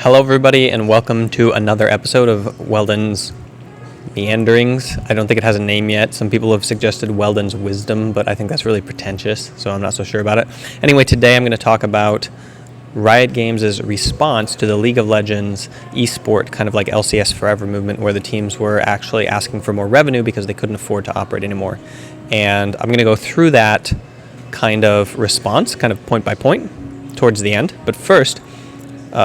Hello everybody and welcome to another episode of Weldon's Meanderings. I don't think it has a name yet. Some people have suggested Weldon's Wisdom, but I think that's really pretentious, so I'm not so sure about it. Anyway, today I'm going to talk about Riot Games' response to the League of Legends esport, kind of like LCS Forever movement, where the teams were actually asking for more revenue because they couldn't afford to operate anymore. And I'm going to go through that kind of response, kind of point by point, towards the end. But first,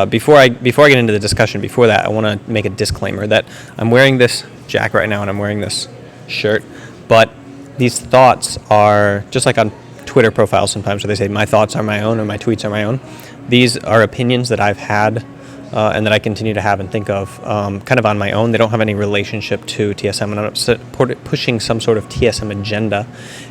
before I get into the discussion, before that, I want to make a disclaimer that I'm wearing this jacket right now and I'm wearing this shirt, but these thoughts are just like on Twitter profiles sometimes where they say my thoughts are my own or my tweets are my own. These are opinions that I've had and that I continue to have and think of kind of on my own. They don't have any relationship to TSM, and I'm not pushing some sort of TSM agenda.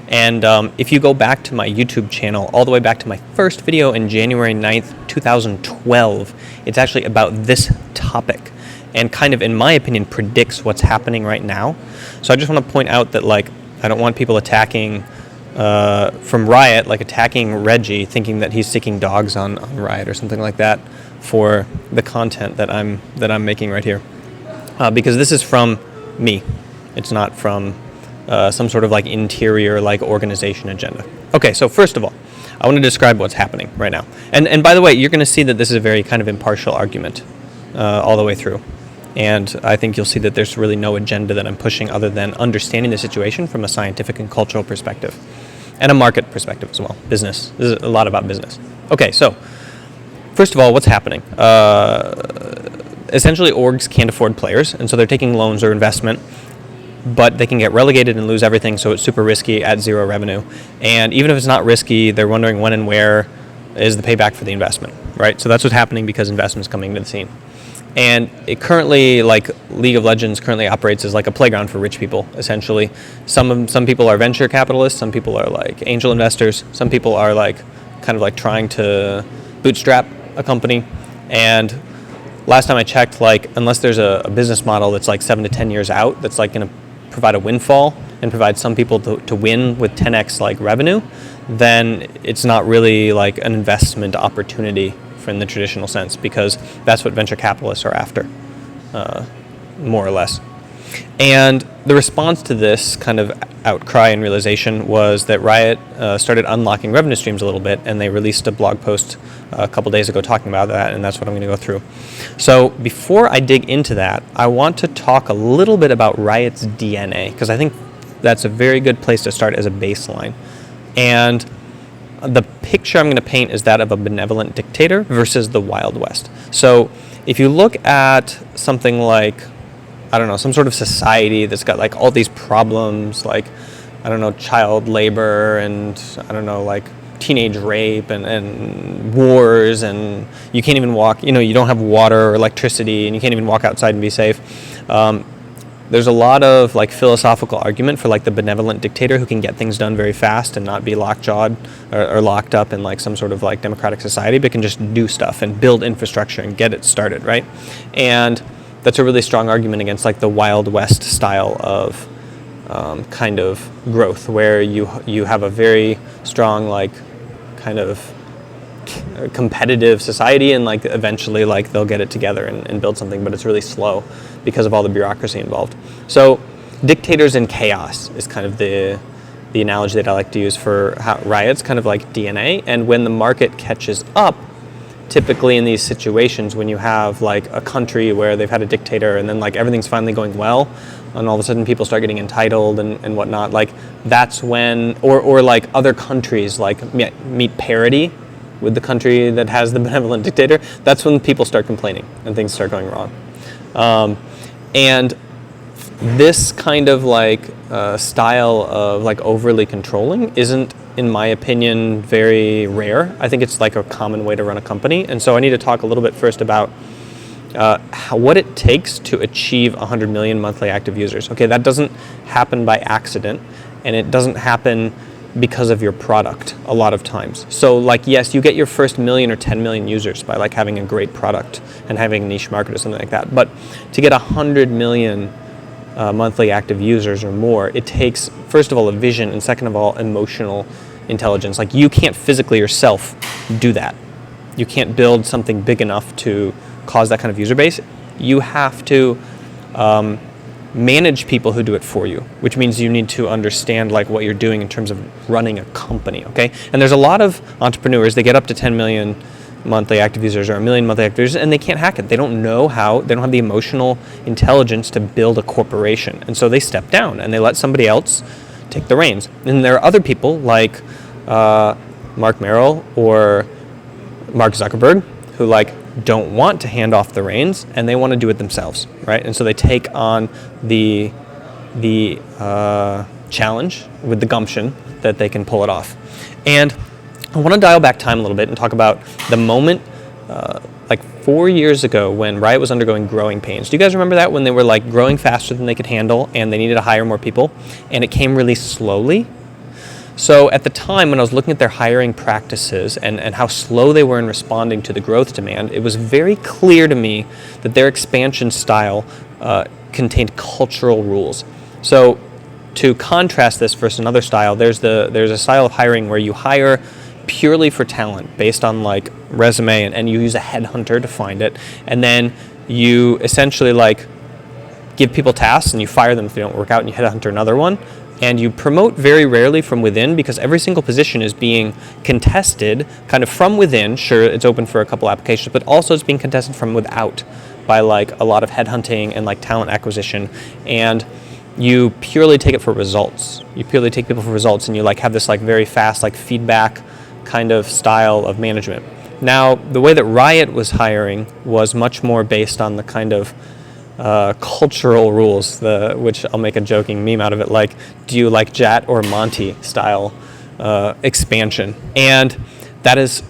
And if you go back to my YouTube channel, all the way back to my first video in January 9th, 2012, it's actually about this topic and kind of, in my opinion, predicts what's happening right now. So I just want to point out that, like, I don't want people attacking from Riot, like attacking Reggie, thinking that he's sticking dogs on Riot or something like that for the content that I'm making right here, because this is from me. It's not from some sort of like interior like organization agenda. Okay, so first of all, I want to describe what's happening right now. And by the way, you're going to see that this is a very kind of impartial argument all the way through. And I think you'll see that there's really no agenda that I'm pushing other than understanding the situation from a scientific and cultural perspective and a market perspective as well. Business. This is a lot about business. Okay, so first of all, what's happening? Essentially, orgs can't afford players, and so they're taking loans or investment, but they can get relegated and lose everything, so it's super risky at zero revenue. And even if it's not risky, they're wondering when and where is the payback for the investment, right? So that's what's happening because investment's coming to the scene. And it currently, like League of Legends currently operates as like a playground for rich people, essentially. Some people are venture capitalists, some people are like angel investors, some people are like kind of like trying to bootstrap a company. And last time I checked, like, unless there's a business model that's like 7 to 10 years out, that's like going to provide a windfall and provide some people to win with 10x like revenue, then it's not really like an investment opportunity in the traditional sense, because that's what venture capitalists are after, more or less. And the response to this kind of outcry and realization was that Riot started unlocking revenue streams a little bit, and they released a blog post a couple days ago talking about that, and that's what I'm going to go through. So before I dig into that, I want to talk a little bit about Riot's DNA, because I think that's a very good place to start as a baseline. And the picture I'm going to paint is that of a benevolent dictator versus the Wild West. So if you look at something like, I don't know, some sort of society that's got like all these problems, like, I don't know, child labor and, I don't know, like teenage rape and wars, and you can't even walk, you don't have water or electricity, and you can't even walk outside and be safe. There's a lot of like philosophical argument for like the benevolent dictator who can get things done very fast and not be lockjawed or locked up in like some sort of like democratic society, but can just do stuff and build infrastructure and get it started, right? And that's a really strong argument against like the Wild West style of kind of growth, where you have a very strong like kind of competitive society, and like eventually like they'll get it together and build something, but it's really slow because of all the bureaucracy involved. So dictators in chaos is kind of the analogy that I like to use for how Riot's kind of like DNA. And when the market catches up, typically in these situations when you have like a country where they've had a dictator and then like everything's finally going well, and all of a sudden people start getting entitled and whatnot, like that's when, or like other countries like meet parity with the country that has the benevolent dictator, that's when people start complaining and things start going wrong. And this kind of like style of like overly controlling isn't, in my opinion, very rare. I think it's like a common way to run a company. And so I need to talk a little bit first about what it takes to achieve 100 million monthly active users. Okay, that doesn't happen by accident, and it doesn't happen because of your product a lot of times. So like, yes, you get your first million or 10 million users by like having a great product and having a niche market or something like that. But to get 100 million monthly active users or more, it takes, first of all, a vision, and second of all, emotional intelligence. Like, you can't physically yourself do that. You can't build something big enough to cause that kind of user base, you have to manage people who do it for you, which means you need to understand like what you're doing in terms of running a company, okay? And there's a lot of entrepreneurs, they get up to 10 million monthly active users or 1 million monthly active users, and they can't hack it. They don't know how, they don't have the emotional intelligence to build a corporation. And so they step down and they let somebody else take the reins. And there are other people like Mark Merrill or Mark Zuckerberg who like don't want to hand off the reins and they want to do it themselves, right? And so they take on the challenge with the gumption that they can pull it off. And I want to dial back time a little bit and talk about the moment like 4 years ago when Riot was undergoing growing pains. Do you guys remember that, when they were like growing faster than they could handle and they needed to hire more people and it came really slowly? So at the time when I was looking at their hiring practices and how slow they were in responding to the growth demand, it was very clear to me that their expansion style contained cultural rules. So to contrast this versus another style, there's a style of hiring where you hire purely for talent based on like resume and you use a headhunter to find it, and then you essentially like give people tasks and you fire them if they don't work out and you headhunter another one. And you promote very rarely from within because every single position is being contested kind of from within. Sure, it's open for a couple applications, but also it's being contested from without by like a lot of headhunting and like talent acquisition. And you purely take it for results. You purely take people for results and you like have this like very fast like feedback kind of style of management. Now, the way that Riot was hiring was much more based on the kind of cultural rules, which I'll make a joking meme out of it, like, do you like Jat or Monty style expansion? And that's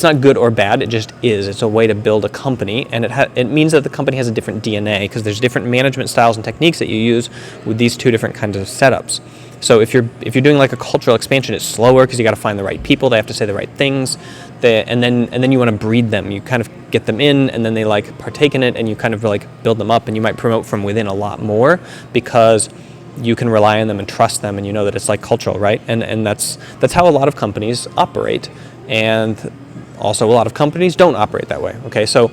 not good or bad, it just is. It's a way to build a company, and it means that the company has a different DNA because there's different management styles and techniques that you use with these two different kinds of setups. So if you're doing like a cultural expansion, it's slower because you got to find the right people. They have to say the right things, and then you want to breed them. You kind of get them in, and then they like partake in it, and you kind of like build them up, and you might promote from within a lot more because you can rely on them and trust them, and you know that it's like cultural, right? And that's how a lot of companies operate, and also a lot of companies don't operate that way. Okay, so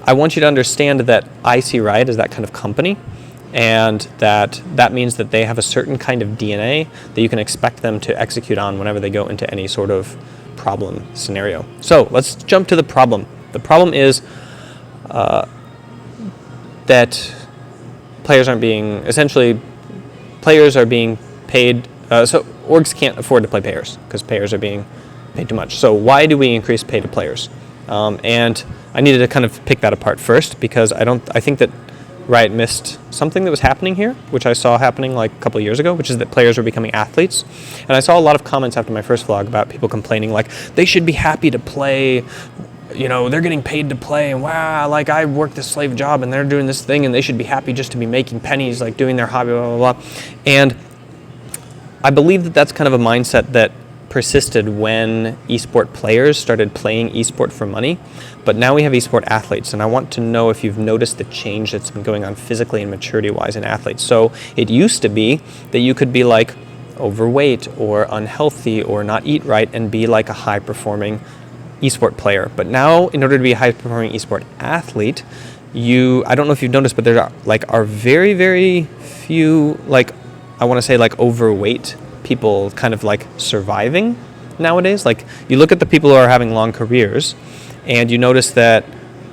I want you to understand that I see Riot as that kind of company. And that means that they have a certain kind of DNA that you can expect them to execute on whenever they go into any sort of problem scenario. So let's jump to the problem. The problem is that players are being paid, so orgs can't afford to play payers because payers are being paid too much. So why do we increase pay to players? And I needed to kind of pick that apart first because I think that Riot missed something that was happening here, which I saw happening like a couple of years ago, which is that players were becoming athletes. And I saw a lot of comments after my first vlog about people complaining like, they should be happy to play, you know, they're getting paid to play, and wow, like I work this slave job and they're doing this thing and they should be happy just to be making pennies, like doing their hobby, blah, blah, blah. And I believe that that's kind of a mindset that persisted when esport players started playing esport for money, but now we have esport athletes, and I want to know if you've noticed the change that's been going on physically and maturity-wise in athletes. So it used to be that you could be like overweight or unhealthy or not eat right and be like a high-performing esport player, but now in order to be a high-performing esport athlete, I don't know if you've noticed, but there are very, very few, like I want to say like overweight people kind of like surviving nowadays. Like you look at the people who are having long careers and you notice that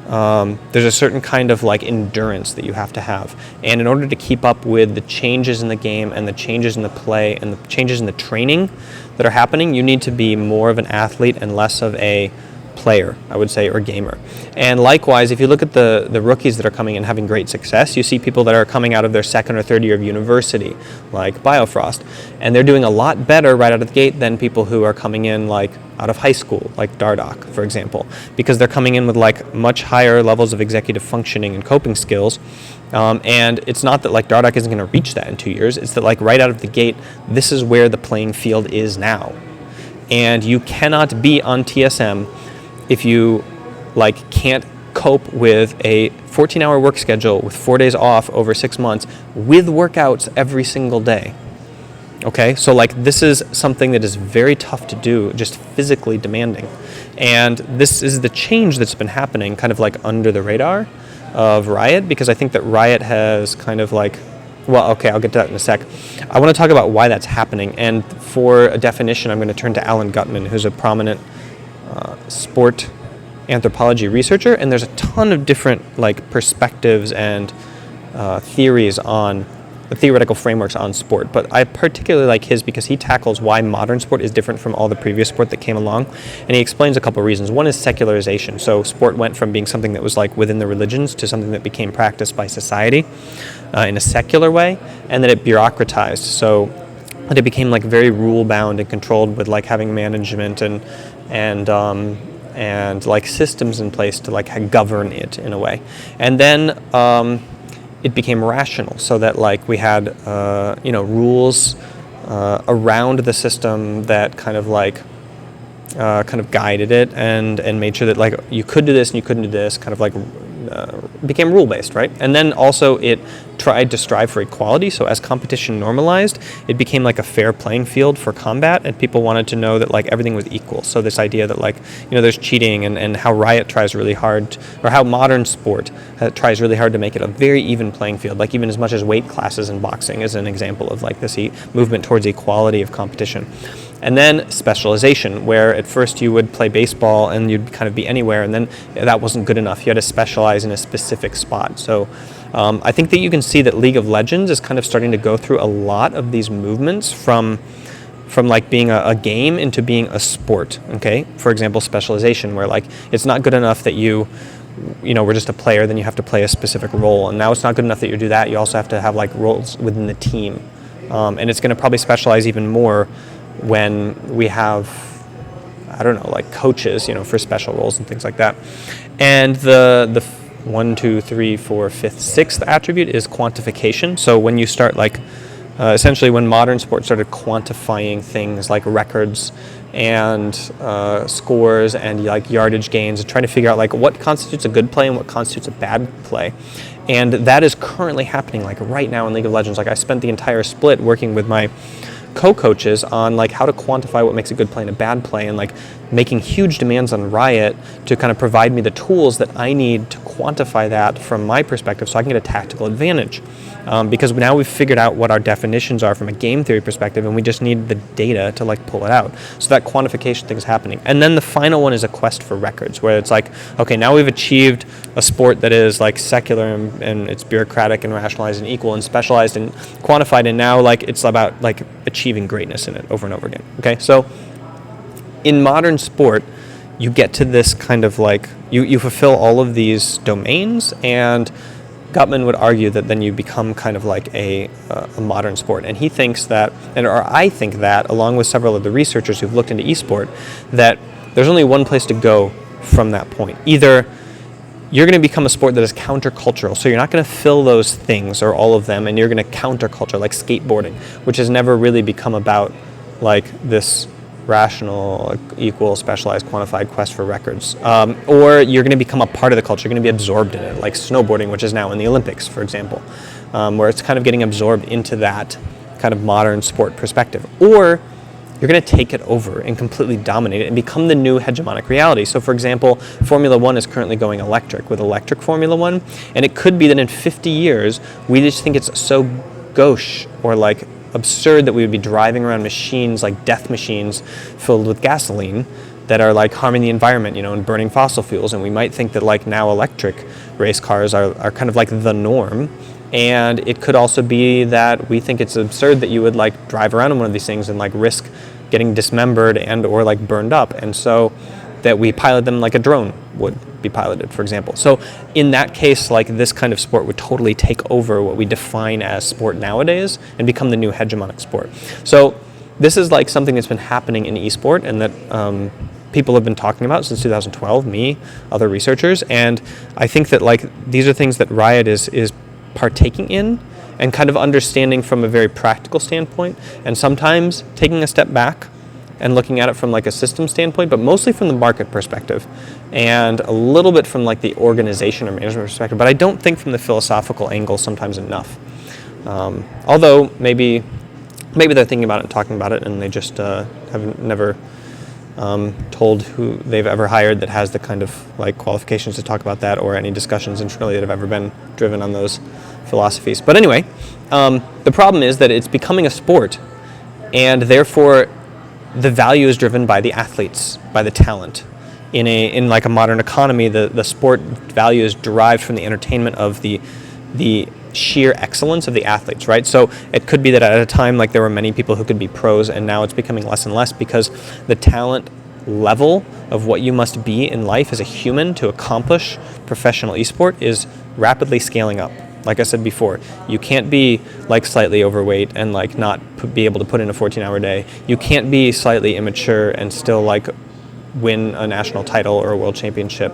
there's a certain kind of like endurance that you have to have, and in order to keep up with the changes in the game and the changes in the play and the changes in the training that are happening, you need to be more of an athlete and less of a player, I would say, or gamer. And likewise, if you look at the rookies that are coming and having great success, you see people that are coming out of their second or third year of university, like Biofrost, and they're doing a lot better right out of the gate than people who are coming in like out of high school, like Dardoch, for example, because they're coming in with like much higher levels of executive functioning and coping skills. And it's not that like Dardoch isn't going to reach that in 2 years, it's that like right out of the gate, this is where the playing field is now. And you cannot be on TSM if you like can't cope with a 14-hour work schedule with 4 days off over 6 months with workouts every single day. Okay, so like this is something that is very tough to do, just physically demanding. And this is the change that's been happening kind of like under the radar of Riot, because I think that Riot has kind of like, well, okay, I'll get to that in a sec. I want to talk about why that's happening. And for a definition, I'm going to turn to Alan Gutman, who's a prominent sport anthropology researcher, and there's a ton of different like perspectives and theories on the theoretical frameworks on sport, but I particularly like his because he tackles why modern sport is different from all the previous sport that came along, and he explains a couple of reasons. One is secularization. So sport went from being something that was like within the religions to something that became practiced by society in a secular way, and that it bureaucratized. So that it became like very rule bound and controlled, with like having management and like systems in place to like govern it in a way. And then it became rational, so that like we had rules around the system that kind of guided it and made sure that like you could do this and you couldn't do this, kind of like became rule based, right? And then also it tried to strive for equality. So as competition normalized, it became like a fair playing field for combat, and people wanted to know that like everything was equal. So this idea that like there's cheating, and how Riot tries really hard, or how modern sport tries really hard to make it a very even playing field, like even as much as weight classes in boxing is an example of like this movement towards equality of competition. And then specialization, where at first you would play baseball and you'd kind of be anywhere, and then that wasn't good enough. You had to specialize in a specific spot. So I think that you can see that League of Legends is kind of starting to go through a lot of these movements from like being a game into being a sport, okay? For example, specialization, where like it's not good enough that we're just a player, then you have to play a specific role. And now it's not good enough that you do that, you also have to have like roles within the team. And it's going to probably specialize even more when we have, I don't know, like coaches, for special roles and things like that. And the 1, 2, 3, 4, 5th, 6th attribute is quantification. So when you start like, essentially when modern sports started quantifying things like records and scores and like yardage gains, and trying to figure out like what constitutes a good play and what constitutes a bad play. And that is currently happening like right now in League of Legends. Like I spent the entire split working with my co-coaches on like how to quantify what makes a good play and a bad play, and like making huge demands on Riot to kind of provide me the tools that I need to quantify that from my perspective, so I can get a tactical advantage. Because now we've figured out what our definitions are from a game theory perspective, and we just need the data to like pull it out. So that quantification thing is happening. And then the final one is a quest for records, where it's like, okay, now we've achieved a sport that is like secular and it's bureaucratic and rationalized and equal and specialized and quantified, and now like it's about like achieving greatness in it over and over again. Okay, so in modern sport, you get to this kind of like you fulfill all of these domains, and Gutman would argue that then you become kind of like a modern sport. And he thinks that, or I think that, along with several of the researchers who've looked into esport, that there's only one place to go from that point. Either you're going to become a sport that is countercultural, so you're not going to fill those things or all of them, and you're going to counterculture, like skateboarding, which has never really become about like this rational, equal, specialized, quantified quest for records. Or you're going to become a part of the culture, you're going to be absorbed in it, like snowboarding, which is now in the Olympics, for example, where it's kind of getting absorbed into that kind of modern sport perspective. Or you're going to take it over and completely dominate it and become the new hegemonic reality. So, for example, Formula One is currently going electric with electric Formula One, and it could be that in 50 years, we just think it's so gauche or like absurd that we would be driving around machines like death machines filled with gasoline that are like harming the environment, and burning fossil fuels. And we might think that like now electric race cars are kind of like the norm. And it could also be that we think it's absurd that you would like drive around in one of these things and like risk getting dismembered and or like burned up. And so that we pilot them like a drone would be piloted, for example. So in that case, like this kind of sport would totally take over what we define as sport nowadays and become the new hegemonic sport. So this is like something that's been happening in esport, and that people have been talking about since 2012, me, other researchers. And I think that like these are things that Riot is partaking in and kind of understanding from a very practical standpoint, and sometimes taking a step back and looking at it from like a system standpoint, but mostly from the market perspective and a little bit from like the organization or management perspective. But I don't think from the philosophical angle sometimes enough. Although maybe they're thinking about it and talking about it, and they just have never told who they've ever hired that has the kind of like qualifications to talk about that, or any discussions internally that have ever been driven on those philosophies. But anyway, the problem is that it's becoming a sport, and therefore the value is driven by the athletes, by the talent. In like a modern economy, the sport value is derived from the entertainment of the sheer excellence of the athletes, right? So it could be that at a time like there were many people who could be pros, and now it's becoming less and less because the talent level of what you must be in life as a human to accomplish professional esport is rapidly scaling up. Like I said before, you can't be like slightly overweight and like not be able to put in a 14-hour day. You can't be slightly immature and still like win a national title or a world championship.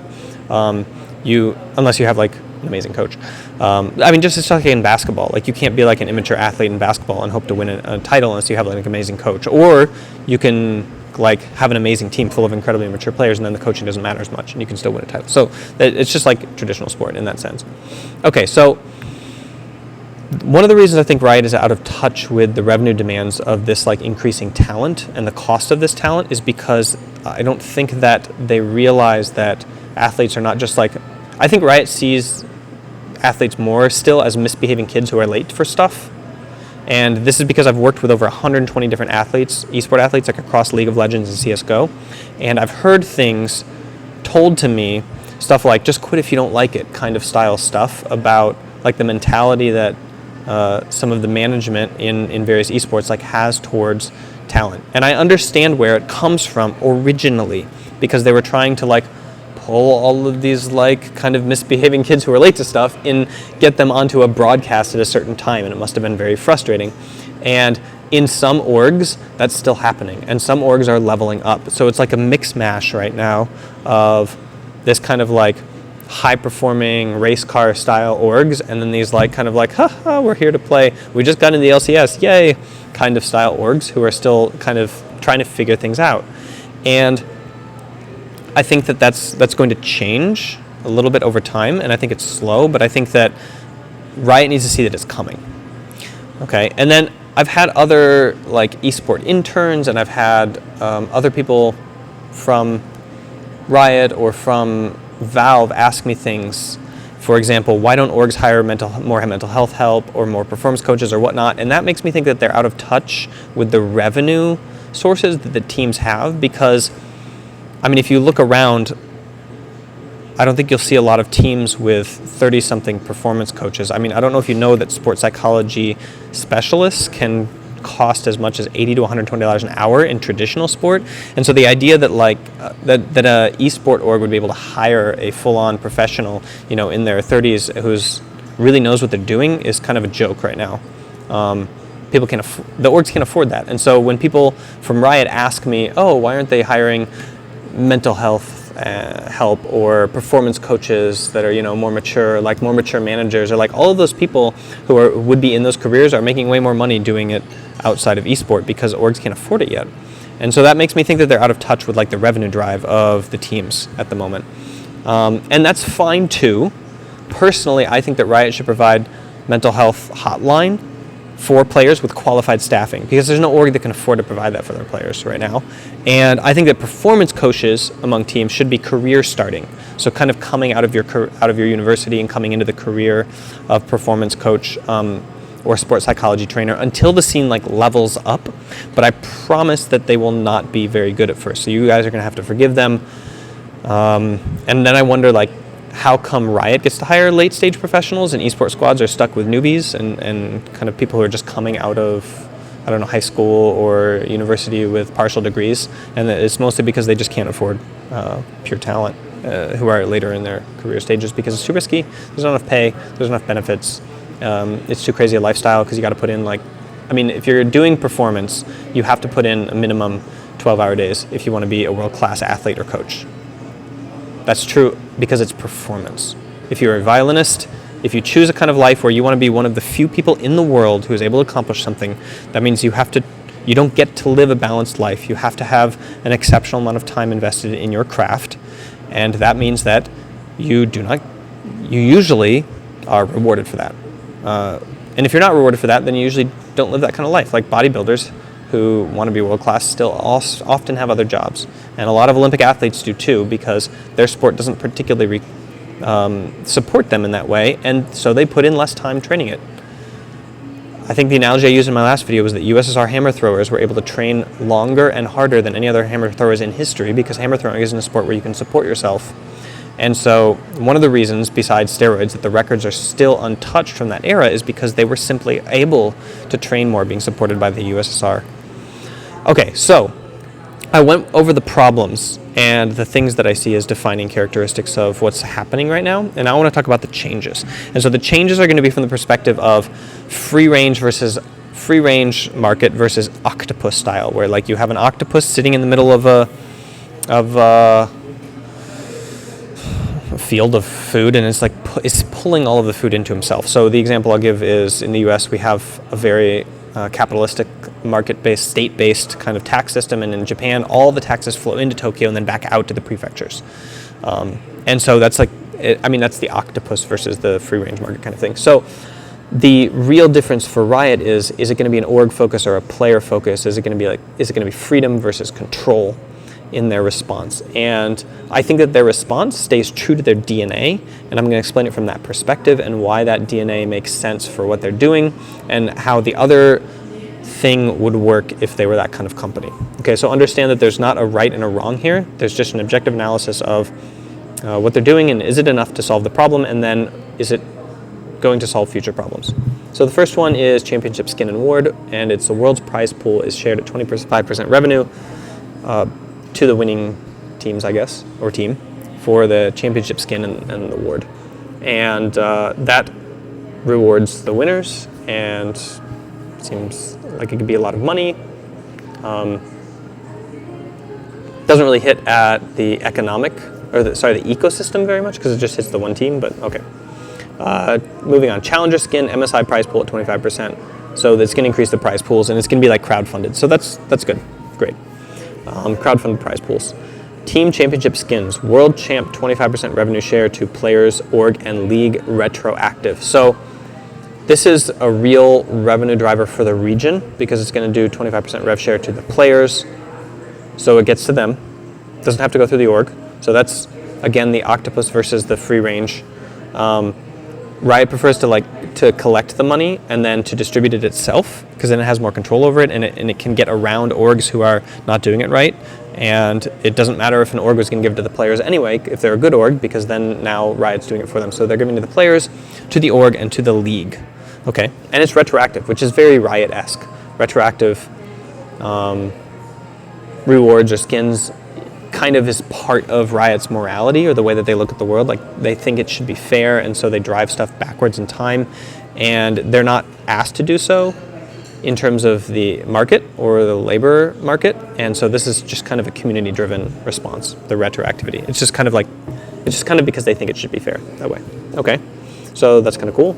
Unless you have like an amazing coach. I mean, just like in basketball, like you can't be like an immature athlete in basketball and hope to win a title unless you have like an amazing coach. Or you can like have an amazing team full of incredibly immature players, and then the coaching doesn't matter as much, and you can still win a title. So it's just like traditional sport in that sense. Okay, so one of the reasons I think Riot is out of touch with the revenue demands of this like increasing talent and the cost of this talent is because I don't think that they realize that athletes are not just like, I think Riot sees athletes more still as misbehaving kids who are late for stuff. And this is because I've worked with over 120 different athletes, esport athletes, like across League of Legends and CSGO. And I've heard things told to me, stuff like just quit if you don't like it kind of style stuff about like the mentality that some of the management in various esports like has towards talent. And I understand where it comes from originally, because they were trying to like pull all of these like kind of misbehaving kids who are late to stuff and get them onto a broadcast at a certain time, and it must have been very frustrating. And in some orgs, that's still happening, and some orgs are leveling up. So it's like a mix mash right now of this kind of like high-performing race car style orgs, and then these like kind of like, haha, we're here to play, we just got into the LCS, yay, kind of style orgs who are still kind of trying to figure things out. And I think that that's going to change a little bit over time, and I think it's slow, but I think that Riot needs to see that it's coming. Okay, and then I've had other like esport interns, and I've had other people from Riot or from Valve ask me things. For example, why don't orgs hire more mental health help or more performance coaches or whatnot? And that makes me think that they're out of touch with the revenue sources that the teams have, because I mean, if you look around, I don't think you'll see a lot of teams with 30-something performance coaches. I mean, I don't know if you know that sports psychology specialists can cost as much as $80 to $120 an hour in traditional sport. And so the idea that like that a esport org would be able to hire a full-on professional, you know, in their 30s who's really knows what they're doing is kind of a joke right now. The orgs can't afford that. And so when people from Riot ask me, oh, why aren't they hiring mental health help or performance coaches that are, you know, more mature managers, or like all of those people who would be in those careers are making way more money doing it outside of esport because orgs can't afford it yet. And so that makes me think that they're out of touch with like the revenue drive of the teams at the moment. And that's fine too. Personally, I think that Riot should provide mental health hotline for players with qualified staffing, because there's no org that can afford to provide that for their players right now. And I think that performance coaches among teams should be career starting, so kind of coming out of your university and coming into the career of performance coach or sports psychology trainer until the scene like levels up. But I promise that they will not be very good at first, so you guys are going to have to forgive them. And then I wonder, like, how come Riot gets to hire late-stage professionals and esports squads are stuck with newbies and kind of people who are just coming out of, I don't know, high school or university with partial degrees, and it's mostly because they just can't afford pure talent who are later in their career stages, because it's too risky, there's not enough pay, there's not enough benefits, it's too crazy a lifestyle because you got to put in like, I mean, if you're doing performance, you have to put in a minimum 12-hour days if you want to be a world-class athlete or coach. That's true because it's performance. If you're a violinist, if you choose a kind of life where you want to be one of the few people in the world who is able to accomplish something, that means you don't get to live a balanced life. You have to have an exceptional amount of time invested in your craft, and that means that you usually are rewarded for that. And if you're not rewarded for that, then you usually don't live that kind of life. Like bodybuilders who want to be world class still often have other jobs, and a lot of Olympic athletes do too, because their sport doesn't particularly support them in that way, and so they put in less time training it. I think the analogy I used in my last video was that USSR hammer throwers were able to train longer and harder than any other hammer throwers in history, because hammer throwing isn't a sport where you can support yourself. And so one of the reasons, besides steroids, that the records are still untouched from that era is because they were simply able to train more, being supported by the USSR. Okay, so I went over the problems and the things that I see as defining characteristics of what's happening right now, and I want to talk about the changes. And so the changes are going to be from the perspective of free range market versus octopus style, where like you have an octopus sitting in the middle of a field of food, and it's like it's pulling all of the food into himself. So the example I'll give is in the US we have a very capitalistic, market-based, state-based kind of tax system, and in Japan all the taxes flow into Tokyo and then back out to the prefectures. And so that's like, that's the octopus versus the free-range market kind of thing. So the real difference for Riot is it going to be an org focus or a player focus? Is it going to be freedom versus control in their response? And I think that their response stays true to their DNA, and I'm going to explain it from that perspective and why that DNA makes sense for what they're doing and how the other thing would work if they were that kind of company. Okay, so understand that there's not a right and a wrong here. There's just an objective analysis of what they're doing, and is it enough to solve the problem, and then is it going to solve future problems. So the first one is championship skin and award, and it's the world's prize pool is shared at 25% revenue to the winning teams, I guess, or team, for the championship skin and the award. And that rewards the winners, and it seems like it could be a lot of money. Doesn't really hit at the economic, or the ecosystem very much, because it just hits the one team, but okay. Moving on, challenger skin, MSI prize pool at 25%. So that's going to increase the prize pools, and it's going to be like crowdfunded. So that's good, great. Crowdfunded prize pools. Team championship skins, world champ 25% revenue share to players, org, and league retroactive. So this is a real revenue driver for the region because it's going to do 25% rev share to the players. So it gets to them. Doesn't have to go through the org. So that's, again, the octopus versus the free range. Riot prefers to collect the money and then to distribute it itself, because then it has more control over it, and it can get around orgs who are not doing it right. And it doesn't matter if an org was going to give it to the players anyway, if they're a good org, because then now Riot's doing it for them. So they're giving it to the players, to the org, and to the league. Okay, and it's retroactive, which is very Riot-esque. Retroactive rewards or skins kind of is part of Riot's morality, or the way that they look at the world. Like, they think it should be fair, and so they drive stuff backwards in time, and they're not asked to do so in terms of the market or the labor market. And so this is just kind of a community-driven response, the retroactivity. It's just kind of because they think it should be fair that way. Okay, so that's kind of cool.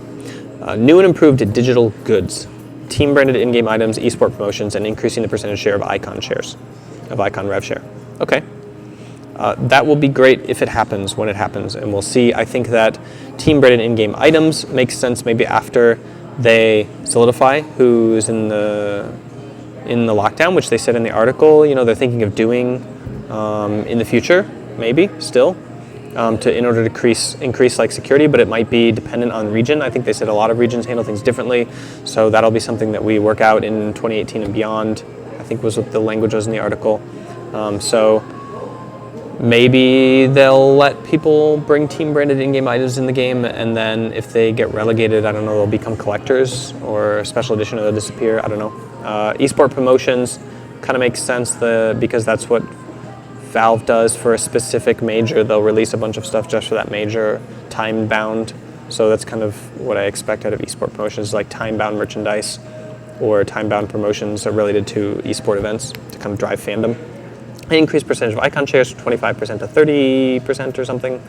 New and improved digital goods, team-branded in-game items, esport promotions, and increasing the percentage share of icon shares, of icon rev share. Okay. That will be great if it happens, when it happens, and we'll see. I think that team-branded in-game items makes sense maybe after they solidify who's in the lockdown, which they said in the article. You know, they're thinking of doing in the future, maybe still, in order to increase like security, but it might be dependent on region. I think they said a lot of regions handle things differently, so that'll be something that we work out in 2018 and beyond, I think was what the language was in the article. So maybe they'll let people bring team-branded in-game items in the game, and then if they get relegated, I don't know, they'll become collectors, or a special edition, or they'll disappear, I don't know. Esport promotions kind of makes sense because that's what Valve does for a specific major. They'll release a bunch of stuff just for that major, time-bound. So that's kind of what I expect out of esport promotions, like time-bound merchandise or time-bound promotions related to esport events to kind of drive fandom. An increased percentage of icon shares from 25% to 30% or something.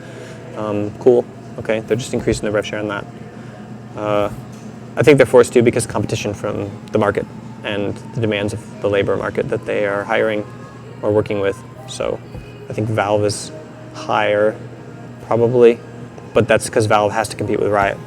Cool. Okay, they're just increasing the rev share on that. I think they're forced to because competition from the market and the demands of the labor market that they are hiring or working with. So I think Valve is higher, probably, but that's because Valve has to compete with Riot.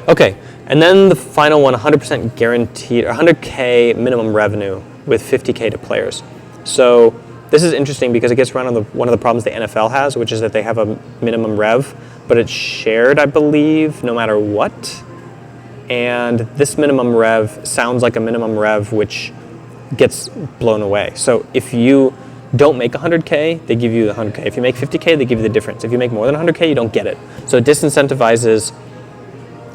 Okay, and then the final one, 100% guaranteed, or 100K minimum revenue. with 50K to players. So this is interesting because it gets around on one of the problems the NFL has, which is that they have a minimum rev, but it's shared, I believe, no matter what. And this minimum rev sounds like a minimum rev which gets blown away. So if you don't make 100K, they give you the 100K. If you make 50K, they give you the difference. If you make more than 100K, you don't get it. So it disincentivizes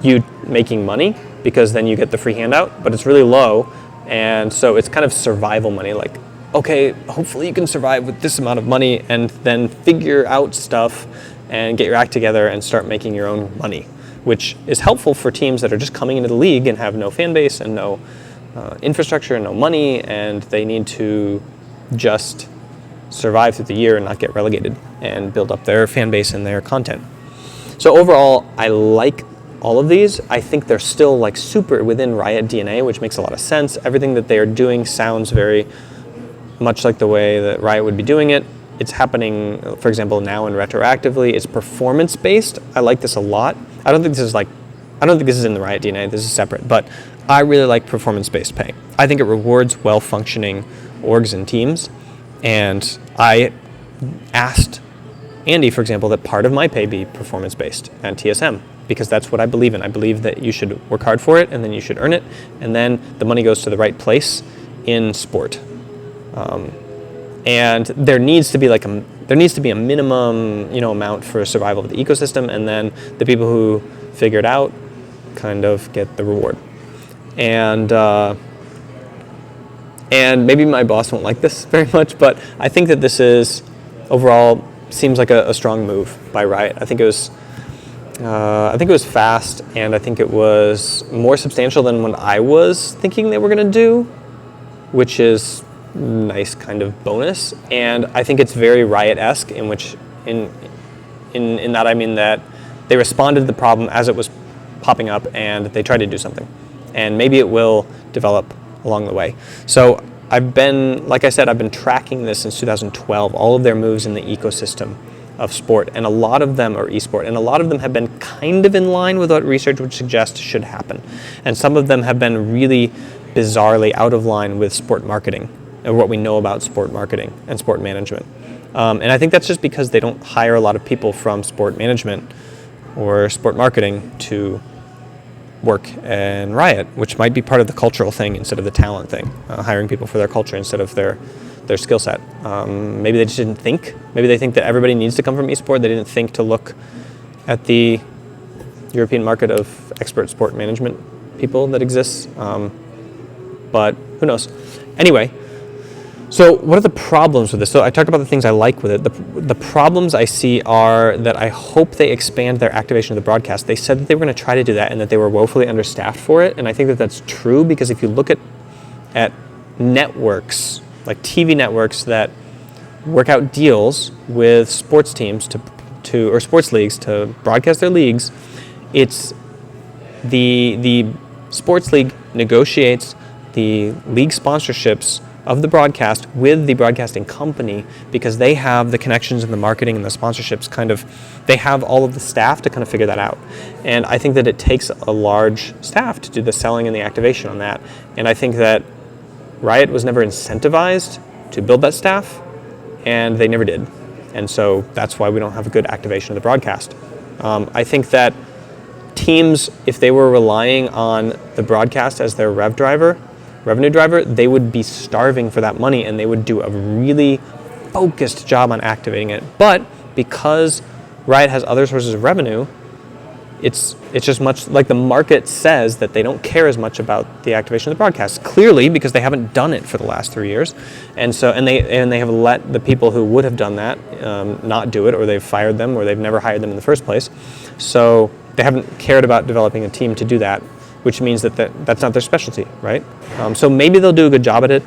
you making money because then you get the free handout, but it's really low. And so it's kind of survival money, like, okay, hopefully you can survive with this amount of money and then figure out stuff and get your act together and start making your own money, which is helpful for teams that are just coming into the league and have no fan base and no infrastructure and no money, and they need to just survive through the year and not get relegated and build up their fan base and their content. So overall, I like all of these. I think they're still like super within Riot DNA, which makes a lot of sense. Everything that they are doing sounds very much like the way that Riot would be doing it. It's happening, for example, now and retroactively. It's performance-based. I like this a lot. I don't think this is in the Riot DNA. This is separate, but I really like performance-based pay. I think it rewards well-functioning orgs and teams, and I asked Andy, for example, that part of my pay be performance-based and TSM, because that's what I believe in. I believe that you should work hard for it, and then you should earn it, and then the money goes to the right place in sport. And there needs to be a minimum, amount for survival of the ecosystem, and then the people who figure it out kind of get the reward. And maybe my boss won't like this very much, but I think that this is overall seems like a strong move by Riot. I think it was fast, and I think it was more substantial than what I was thinking they were going to do, which is nice kind of bonus. And I think it's very Riot-esque in that I mean that they responded to the problem as it was popping up and they tried to do something, and maybe it will develop along the way. So like I said, I've been tracking this since 2012, all of their moves in the ecosystem of sport, and a lot of them are esport, and a lot of them have been kind of in line with what research would suggest should happen, and some of them have been really bizarrely out of line with sport marketing and what we know about sport marketing and sport management. And I think that's just because they don't hire a lot of people from sport management or sport marketing to work in Riot, which might be part of the cultural thing instead of the talent thing, hiring people for their culture instead of their skill set. Maybe they just didn't think. Maybe they think that everybody needs to come from esport. They didn't think to look at the European market of expert sport management people that exists. But who knows? Anyway, so what are the problems with this? So I talked about the things I like with it. The problems I see are that I hope they expand their activation of the broadcast. They said that they were going to try to do that and that they were woefully understaffed for it. And I think that that's true, because if you look at networks, like TV networks that work out deals with sports teams or sports leagues to broadcast their leagues, it's the sports league negotiates the league sponsorships of the broadcast with the broadcasting company, because they have the connections and the marketing and the sponsorships they have all of the staff to kind of figure that out. And I think that it takes a large staff to do the selling and the activation on that. And I think that Riot was never incentivized to build that staff, and they never did. And so that's why we don't have a good activation of the broadcast. I think that teams, if they were relying on the broadcast as their revenue driver, they would be starving for that money, and they would do a really focused job on activating it. But because Riot has other sources of revenue, it's just much like the market says that they don't care as much about the activation of the broadcast, clearly because they haven't done it for the last 3 years, and they have let the people who would have done that not do it, or they've fired them, or they've never hired them in the first place. So they haven't cared about developing a team to do that, which means that's not their specialty, right? So maybe they'll do a good job at it.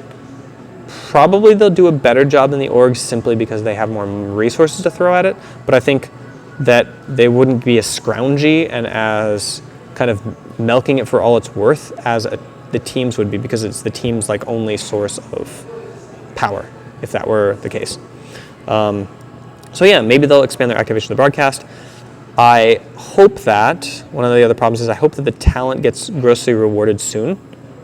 Probably they'll do a better job than the orgs simply because they have more resources to throw at it, but I think that they wouldn't be as scroungy and as kind of milking it for all it's worth as the teams would be, because it's the team's like only source of power, if that were the case. So yeah, maybe they'll expand their activation of the broadcast. I hope that one of the other problems is I hope that the talent gets grossly rewarded soon.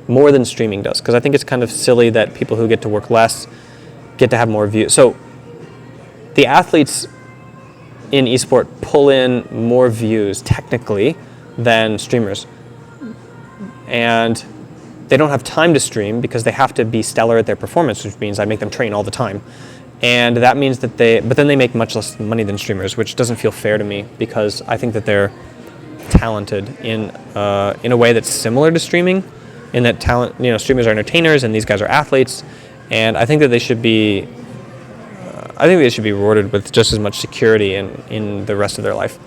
more than streaming does, because I think it's kind of silly that people who get to work less get to have more views. So the athletes in esport pull in more views technically than streamers, and they don't have time to stream because they have to be stellar at their performance, which means I make them train all the time. And that means that but then they make much less money than streamers, which doesn't feel fair to me, because I think that they're talented in a way that's similar to streaming, in that streamers are entertainers and these guys are athletes, and I think that they should be rewarded with just as much security in the rest of their life.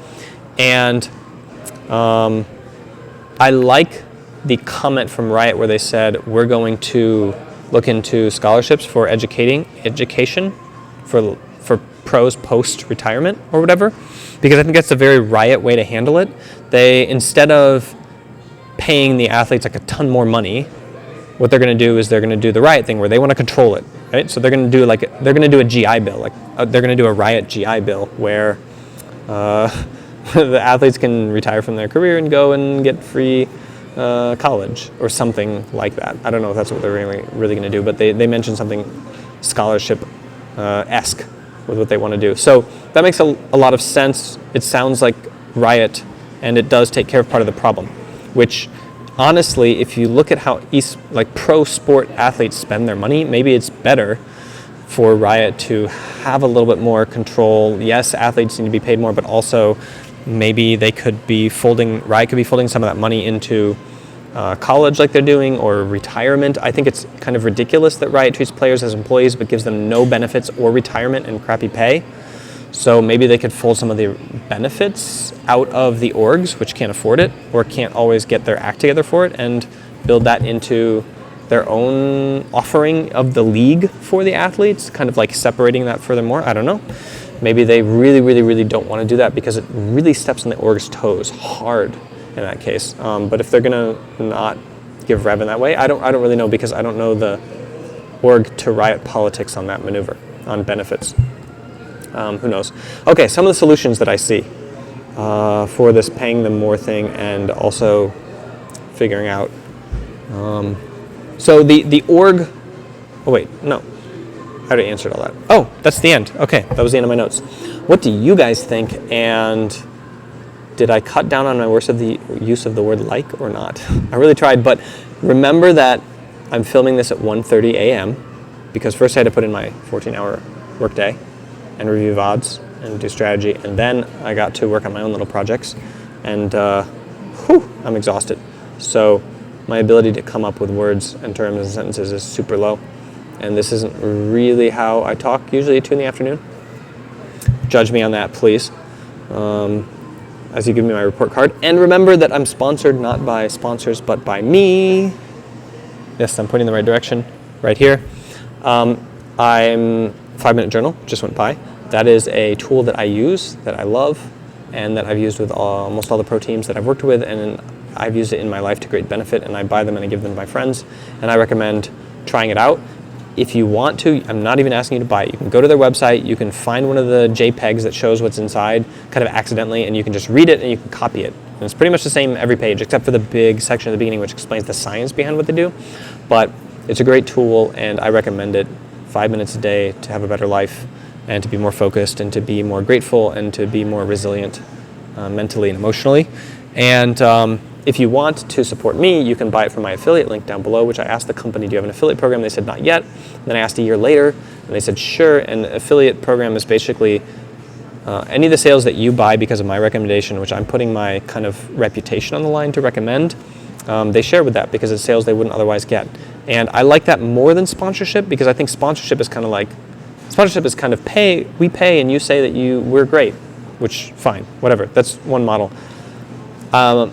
And I like the comment from Riot where they said, we're going to look into scholarships for education for pros post-retirement or whatever, because I think that's a very Riot way to handle it. They, instead of paying the athletes like a ton more money, what they're going to do is they're going to do the Riot thing where they want to control it, right? So they're going to do a GI bill, they're going to do a Riot GI bill where the athletes can retire from their career and go and get free college or something like that. I don't know if that's what they're really going to do, but they mentioned something scholarship-esque with what they want to do. So that makes a lot of sense. It sounds like Riot, and it does take care of part of the problem, which honestly, if you look at how pro sport athletes spend their money, maybe it's better for Riot to have a little bit more control. Yes, athletes need to be paid more, but also maybe Riot could be folding some of that money into college like they're doing, or retirement. I think it's kind of ridiculous that Riot treats players as employees but gives them no benefits or retirement and crappy pay. So maybe they could fold some of the benefits out of the orgs, which can't afford it or can't always get their act together for it, and build that into their own offering of the league for the athletes, kind of like separating that furthermore. I don't know. Maybe they really, really, really don't want to do that because it really steps on the org's toes hard in that case. But if they're going to not give rev in that way, I don't really know, because I don't know the org to Riot politics on that maneuver, on benefits. Who knows? Okay, some of the solutions that I see for this paying them more thing, and also figuring out. So the org. Oh wait, no. I already answered all that. Oh, that's the end. Okay, that was the end of my notes. What do you guys think? And did I cut down on my use of the word like or not? I really tried, but remember that I'm filming this at 1:30 a.m. because first I had to put in my 14-hour workday and review VODs and do strategy, and then I got to work on my own little projects, and I'm exhausted. So my ability to come up with words and terms and sentences is super low, and this isn't really how I talk usually at 2 in the afternoon. Judge me on that, please, as you give me my report card. And remember that I'm sponsored not by sponsors, but by me. Yes, I'm pointing in the right direction, right here. I'm 5-Minute Journal, just went by. That is a tool that I use, that I love, and that I've used with almost all the pro teams that I've worked with, and I've used it in my life to great benefit, and I buy them and I give them to my friends, and I recommend trying it out. If you want to, I'm not even asking you to buy it. You can go to their website, you can find one of the JPEGs that shows what's inside, kind of accidentally, and you can just read it and you can copy it. And it's pretty much the same every page, except for the big section at the beginning which explains the science behind what they do. But it's a great tool, and I recommend it. 5 minutes a day to have a better life, and to be more focused, and to be more grateful, and to be more resilient mentally and emotionally. And if you want to support me, you can buy it from my affiliate link down below, which I asked the company, do you have an affiliate program? They said not yet. And then I asked a year later, and they said sure. And the affiliate program is basically any of the sales that you buy because of my recommendation, which I'm putting my kind of reputation on the line to recommend, they share with that because it's sales they wouldn't otherwise get. And I like that more than sponsorship, because I think sponsorship is kind of we pay and you say that we're great, which fine, whatever, that's one model. I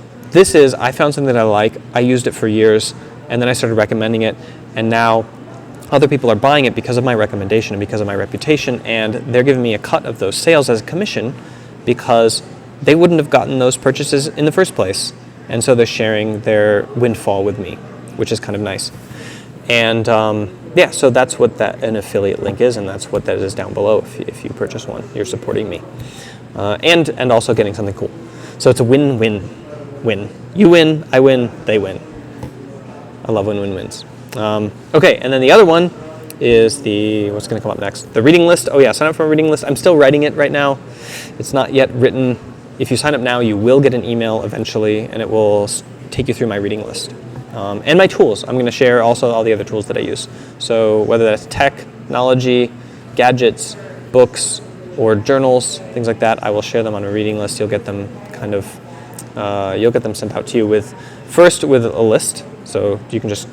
found something that I like, I used it for years, and then I started recommending it, and now other people are buying it because of my recommendation and because of my reputation, and they're giving me a cut of those sales as a commission because they wouldn't have gotten those purchases in the first place. And so they're sharing their windfall with me, which is kind of nice. And so that's what an affiliate link is, and that's what that is down below. If you purchase one, you're supporting me, and also getting something cool. So it's a win-win-win. You win, I win, they win. I love win-win-wins. Okay, and then the other one is what's going to come up next? The reading list. Oh yeah, sign up for a reading list. I'm still writing it right now. It's not yet written. If you sign up now, you will get an email eventually, and it will take you through my reading list. And my tools. I'm going to share also all the other tools that I use. So whether that's technology, gadgets, books, or journals, things like that, I will share them on a reading list. You'll get them you'll get them sent out to you first with a list, so you can just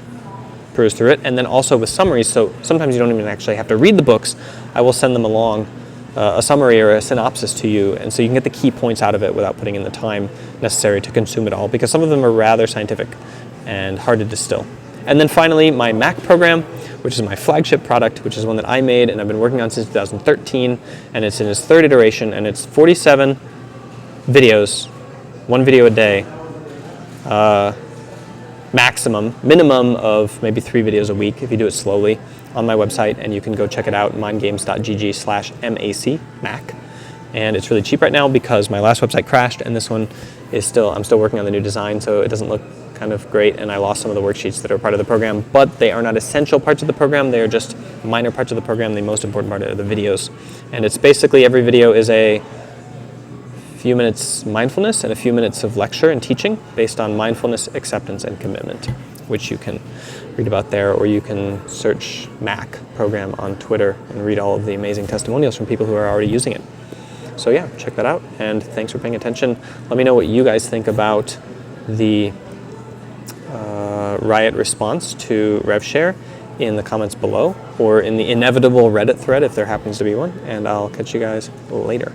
peruse through it, and then also with summaries, so sometimes you don't even actually have to read the books. I will send them along a summary or a synopsis to you, and so you can get the key points out of it without putting in the time necessary to consume it all, because some of them are rather scientific and hard to distill. And then finally, my Mac program, which is my flagship product, which is one that I made and I've been working on since 2013, and it's in its third iteration, and it's 47 videos, one video a day, minimum of maybe 3 videos a week if you do it slowly, on my website, and you can go check it out, mindgames.gg/MAC, Mac. And it's really cheap right now because my last website crashed, and this one is I'm still working on the new design, so it doesn't look kind of great, and I lost some of the worksheets that are part of the program, but they are not essential parts of the program. They are just minor parts of the program. The most important part are the videos. And it's basically every video is a few minutes mindfulness and a few minutes of lecture and teaching based on mindfulness, acceptance, and commitment, which you can read about there, or you can search Mac program on Twitter and read all of the amazing testimonials from people who are already using it. So yeah, check that out, and thanks for paying attention. Let me know what you guys think about the Riot response to RevShare in the comments below, or in the inevitable Reddit thread if there happens to be one, and I'll catch you guys later.